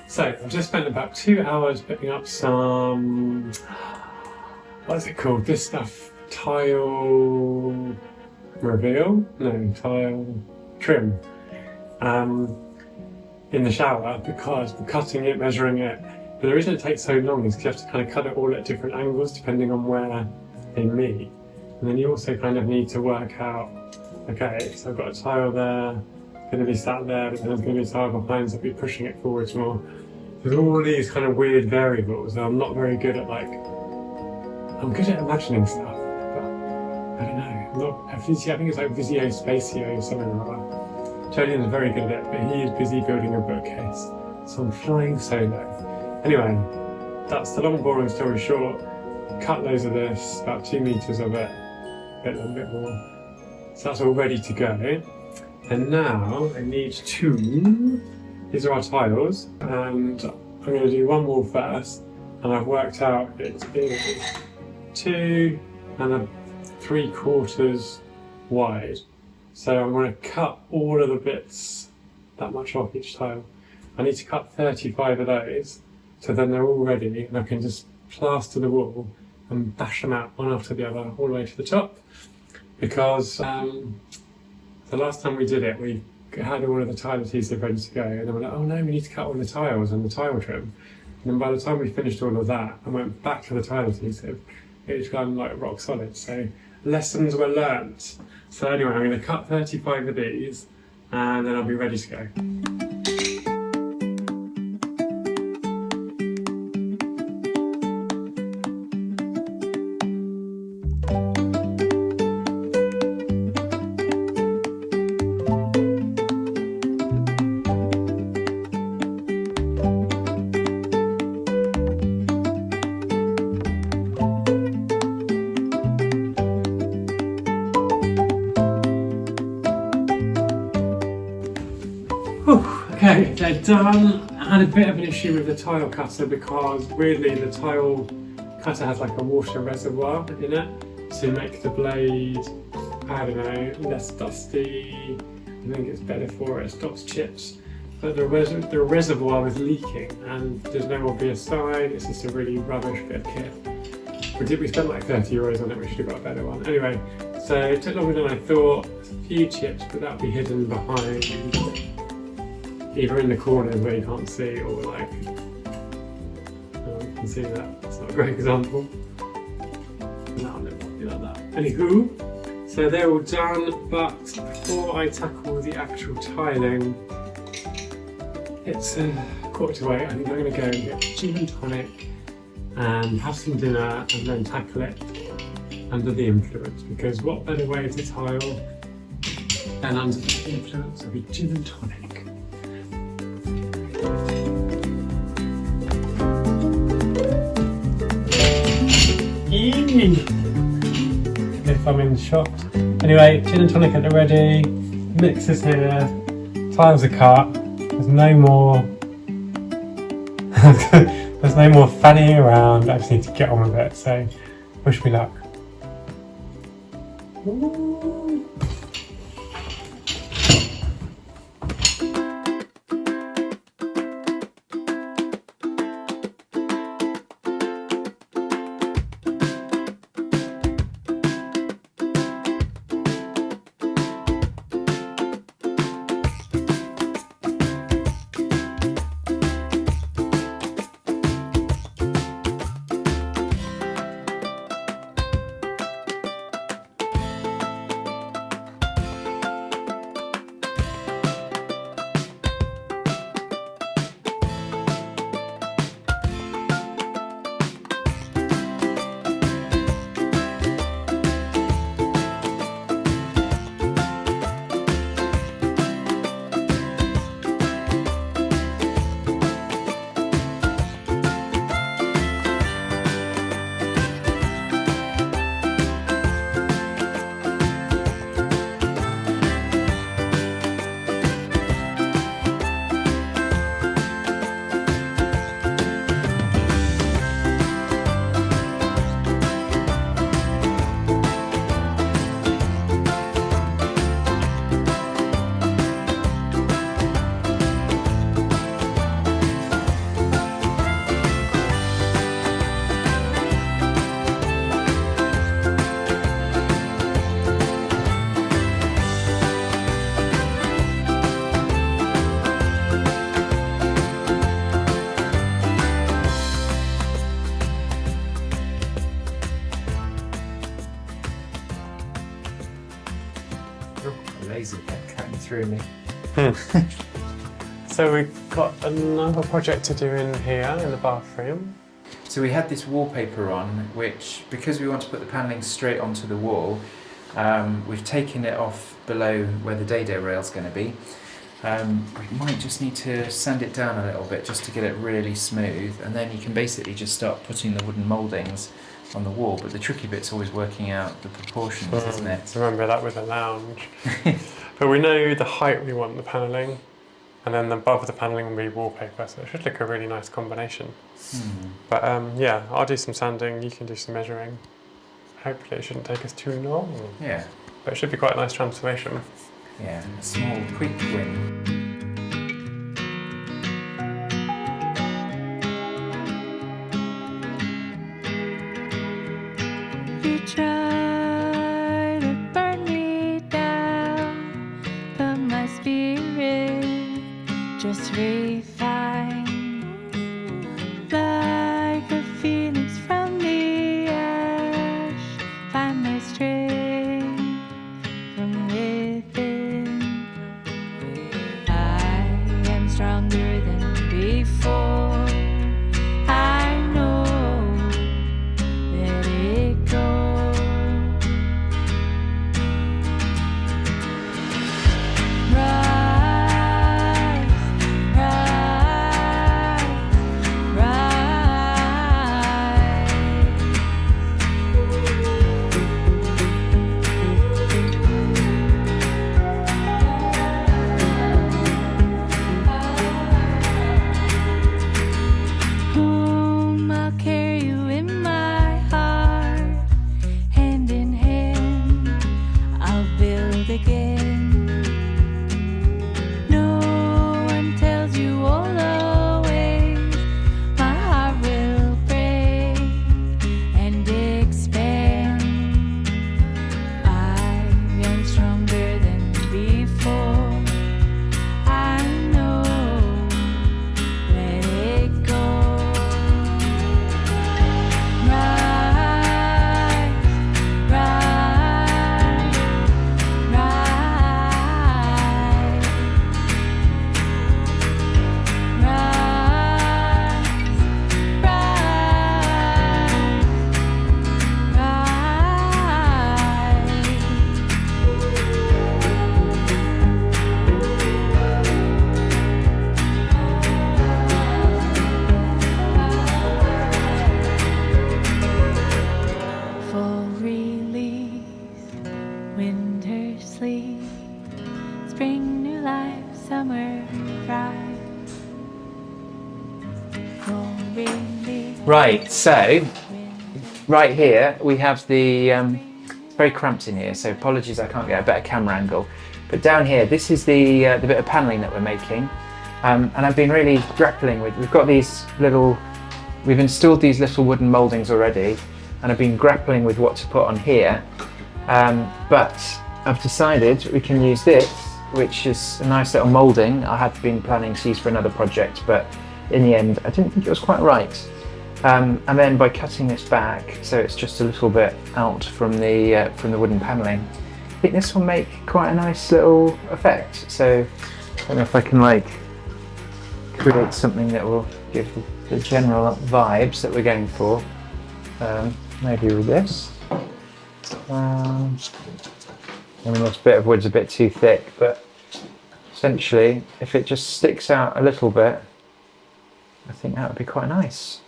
So I've just spent about 2 hours putting up some, what is it called? This stuff, tile reveal? No, tile trim. In the shower, because we're cutting it, measuring it. But the reason it takes so long is because you have to kind of cut it all at different angles depending on where they meet. And then you also kind of need to work out, okay, so I've got a tile there, going to be sat there, but then there's going to be a tile behind, so I'll be pushing it forwards more. There's all these kind of weird variables, and I'm not very good at I'm good at imagining stuff, but I don't know. I'm not, I think it's like Visio Spacio or something like that. Julian's very good at it, but he is busy building a bookcase, so I'm flying solo. Anyway, that's the long boring story short. Cut loads of this, about 2 meters of it, a little bit more. So that's all ready to go. And now I need 2, these are our tiles, and I'm going to do one wall first, and I've worked out it is 2 3/4 wide. So I'm going to cut all of the bits, that much off each tile. I need to cut 35 of those, so then they're all ready, and I can just plaster the wall and bash them out one after the other all the way to the top, because the last time we did it, we had all of the tile adhesive ready to go, and then we're like, oh no, we need to cut all the tiles and the tile trim. And then by the time we finished all of that and went back to the tile adhesive, it was gone like rock solid. So lessons were learnt. So anyway, I'm going to cut 35 of these, and then I'll be ready to go. Okay, they're done. I had a bit of an issue with the tile cutter because weirdly the tile cutter has like a water reservoir in it to make the blade, I don't know, less dusty. I think it's better for it, stops chips. But the reservoir was leaking and there's no obvious sign, it's just a really rubbish bit of kit. We spent like 30 euros on it, we should have got a better one. Anyway, so it took longer than I thought. There's a few chips, but that'll be hidden behind either in the corners where you can't see, or like, you can see that, that's not a great example. No, it won't be like that. Anywho, so they're all done, but before I tackle the actual tiling, it's 8:45. I think I'm going to go and get gin and tonic and have some dinner and then tackle it under the influence, because what better way to tile than under the influence of a gin and tonic. If I'm in shot. Anyway, gin and tonic at the ready, mixers here, tiles are cut, there's no more there's no more fannying around, I just need to get on with it, so wish me luck. Ooh. threw me. So we've got another project to do in here, in the bathroom. So we had this wallpaper on, which, because we want to put the panelling straight onto the wall, we've taken it off below where the dado rail's going to be. We might just need to sand it down a little bit just to get it really smooth, and then you can basically just start putting the wooden mouldings on the wall. But the tricky bit's always working out the proportions, isn't it? Remember that with the lounge. But we know the height we want the panelling, and then above the panelling will be wallpaper, so it should look a really nice combination. But yeah, I'll do some sanding, you can do some measuring. Hopefully it shouldn't take us too long. Yeah. But it should be quite a nice transformation. Yeah, a small, quick win. You try to burn me down, but my spirit just refine. Like a phoenix from the ash, find my strength from within. I am stronger than before. I know, let it go. Rise, rise, home, I'll carry you in my heart. Hand in hand, I'll build again. No one tells you all the ways my heart will break and expand. I am stronger than before. I know, let it go. Rise, rise, rise. Full release, winter sleep, spring new life, summer thrive. Full release. Right, so right here we have the it's very cramped in here, so apologies I can't get a better camera angle. But down here, this is the bit of panelling that we're making, and I've been really grappling with. We've installed these little wooden mouldings already, and I've been grappling with what to put on here. But I've decided we can use this, which is a nice little moulding. I had been planning to use for another project, but in the end I didn't think it was quite right. And then by cutting this back, so it's just a little bit out from the wooden panelling, I think this will make quite a nice little effect. So I don't know if I can like create something that will give the general vibes that we're going for. Maybe with this. I mean, this bit of wood's a bit too thick, but essentially, if it just sticks out a little bit, I think that would be quite nice.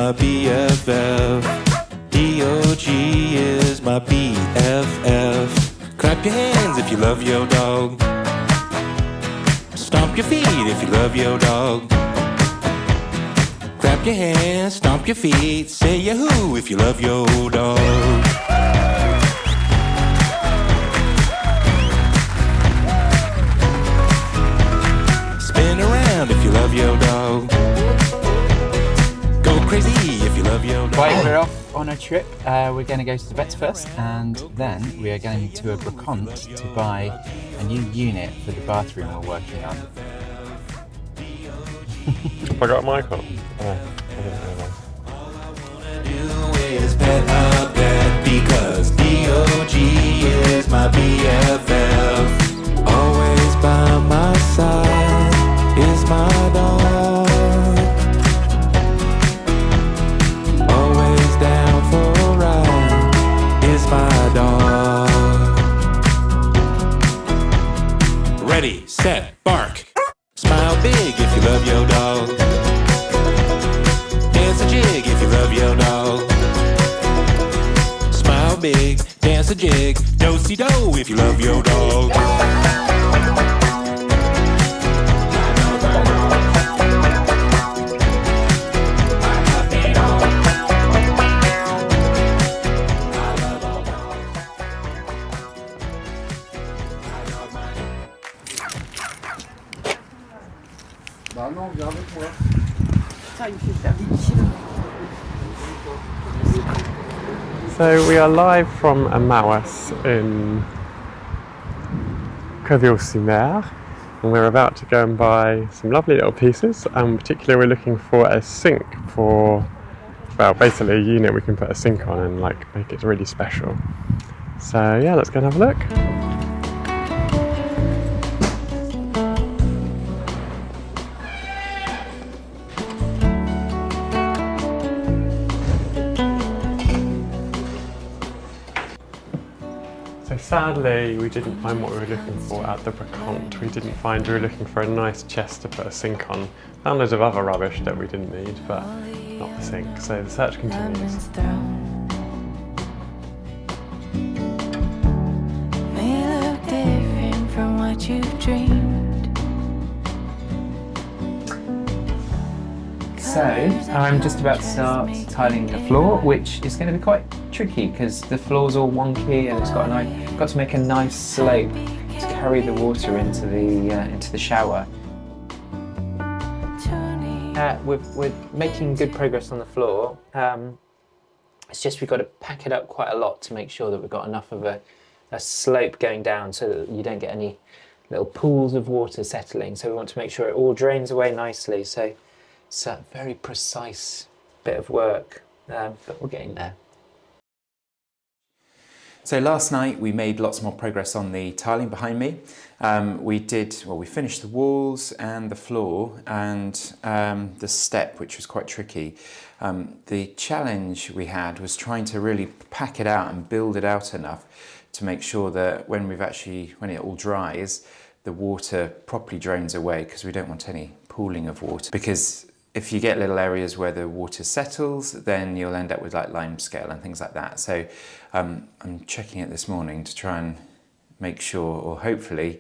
my BFF. DOG is my BFF. Clap your hands if you love your dog. Stomp your feet if you love your dog. Clap your hands, stomp your feet, say yahoo if you love your dog. Spin around if you love your dog. Go crazy if you love your dog. Right, we're off on a trip. We're going to go to the vets first, and then we are going to a Brocante to buy a new unit for the bathroom we're working on. Have I got a mic on? Oh, I didn't realise. All I wanna do is pet a pet because DOG is my BFF. Always by my side is my dog. Always down for a ride is my dog. Ready, set, bark. Smile big if you love your dog. Dance a jig if you love your dog. Smile big, dance a jig, do-si-do if you love your dog. So we are live from a Mauas in Caudiel-sur-Mer, and we're about to go and buy some lovely little pieces. And particularly we're looking for a sink for, well, basically a unit we can put a sink on and like make it really special. So yeah, let's go and have a look. So sadly, we didn't find what we were looking for at the Brocante. We were looking for a nice chest to put a sink on. Found loads of other rubbish that we didn't need, but not the sink. So the search continues. May look different from what you've dreamed. So, I'm just about to start tiling the floor, which is going to be quite tricky because the floor's all wonky and it's got to make a nice slope to carry the water into the shower. We're making good progress on the floor. It's just we've got to pack it up quite a lot to make sure that we've got enough of a slope going down so that you don't get any little pools of water settling. So we want to make sure it all drains away nicely. So it's a very precise bit of work, but we're getting there. So last night we made lots more progress on the tiling behind me. We finished the walls and the floor and the step, which was quite tricky. The challenge we had was trying to really pack it out and build it out enough to make sure that when it all dries, the water properly drains away, because we don't want any pooling of water. Because if you get little areas where the water settles, then you'll end up with like limescale and things like that. So I'm checking it this morning to try and make sure, or hopefully,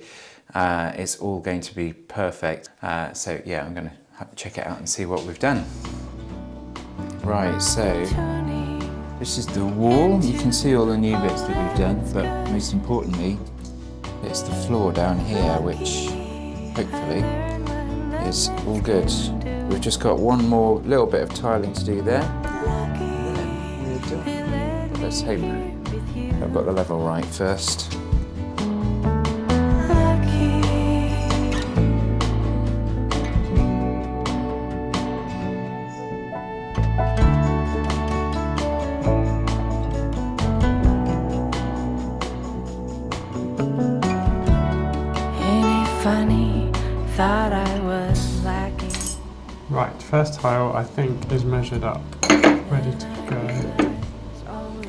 it's all going to be perfect. So yeah, I'm going to check it out and see what we've done. Right, so this is the wall. You can see all the new bits that we've done, but most importantly, it's the floor down here, which hopefully is all good. We've just got one more little bit of tiling to do there, and then we're done. But let's hope I've got the level right first. Thought I was lacking. Right, first tile I think is measured up, ready to go.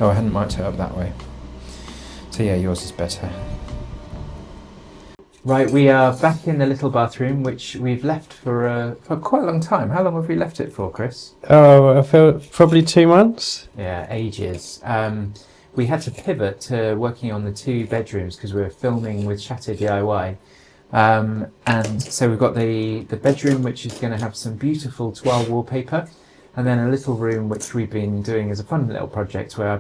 Oh, I hadn't marked it up that way. So yeah, yours is better. Right, we are back in the little bathroom, which we've left for quite a long time. How long have we left it for, Chris? Oh, I feel probably 2 months. Yeah, ages. We had to pivot to working on the 2 bedrooms because we were filming with Chateau DIY. And so we've got the bedroom, which is going to have some beautiful toile wallpaper, and then a little room which we've been doing as a fun little project where I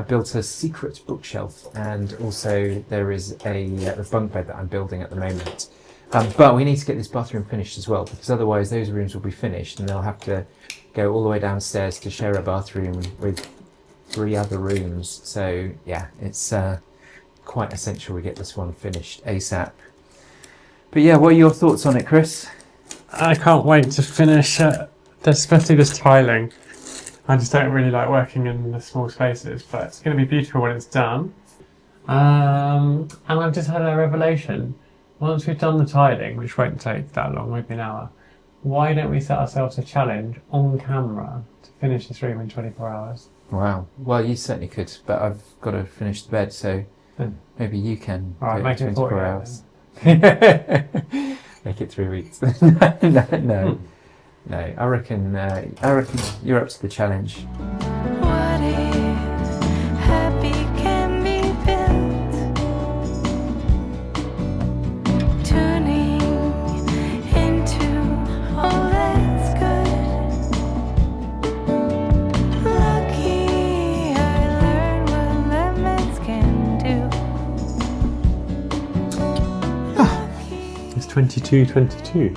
built a secret bookshelf, and also there is a bunk bed that I'm building at the moment. But we need to get this bathroom finished as well, because otherwise those rooms will be finished and they'll have to go all the way downstairs to share a bathroom with 3 other rooms. So yeah, it's quite essential we get this one finished ASAP. But yeah, what are your thoughts on it, Chris? I can't wait to finish it, especially this tiling. I just don't really like working in the small spaces, but it's going to be beautiful when it's done. And I've just had a revelation. Once we've done the tiling, which won't take that long, maybe an hour, why don't we set ourselves a challenge on camera to finish this room in 24 hours? Wow. Well, you certainly could, but I've got to finish the bed, so maybe you can do Alright, it make in it 24 40 hours. Make it 3 weeks. No. I reckon you're up to the challenge. What if happy can be built? Turning into all that's good. Lucky I learned what lemons can do. It's 22:22.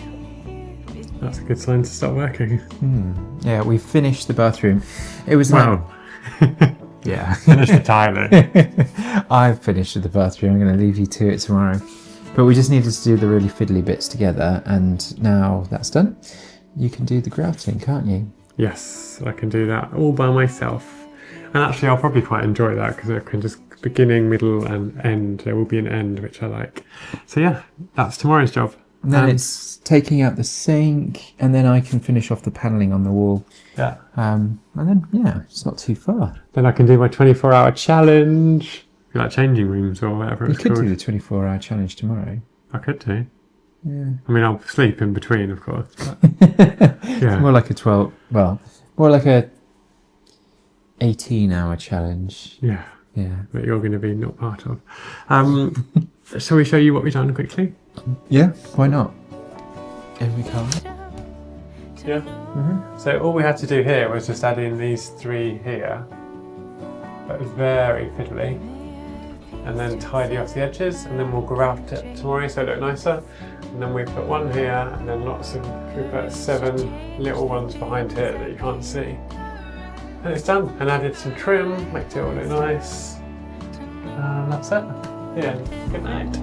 That's a good sign to start working. Yeah, we finished the bathroom. It was Wow. yeah. Finish the tiling. I've finished with the bathroom. I'm going to leave you to it tomorrow. But we just needed to do the really fiddly bits together, and now that's done, you can do the grouting, can't you? Yes, I can do that all by myself. And actually, I'll probably quite enjoy that because I can just beginning, middle, and end. There will be an end, which I like. So yeah, that's tomorrow's job. And then it's taking out the sink, and then I can finish off the panelling on the wall. Yeah. And then, yeah, it's not too far. Then I can do my 24-hour challenge. Like changing rooms or whatever You it's could called. do the 24-hour challenge tomorrow. I could do. Yeah. I mean, I'll sleep in between, of course. But yeah. More like more like a 18-hour challenge. Yeah. Yeah. That you're going to be not part of. Shall we show you what we've done quickly? Yeah, why not? In we come. Yeah. So all we had to do here was just add in these 3 here. That was very fiddly. And then tidy off the edges, and then we'll grout it tomorrow so it looks nicer. And then we put 1 here, and then we put 7 little ones behind here that you can't see. And it's done. And added some trim, makes it all look nice. And that's it. Yeah. Good night.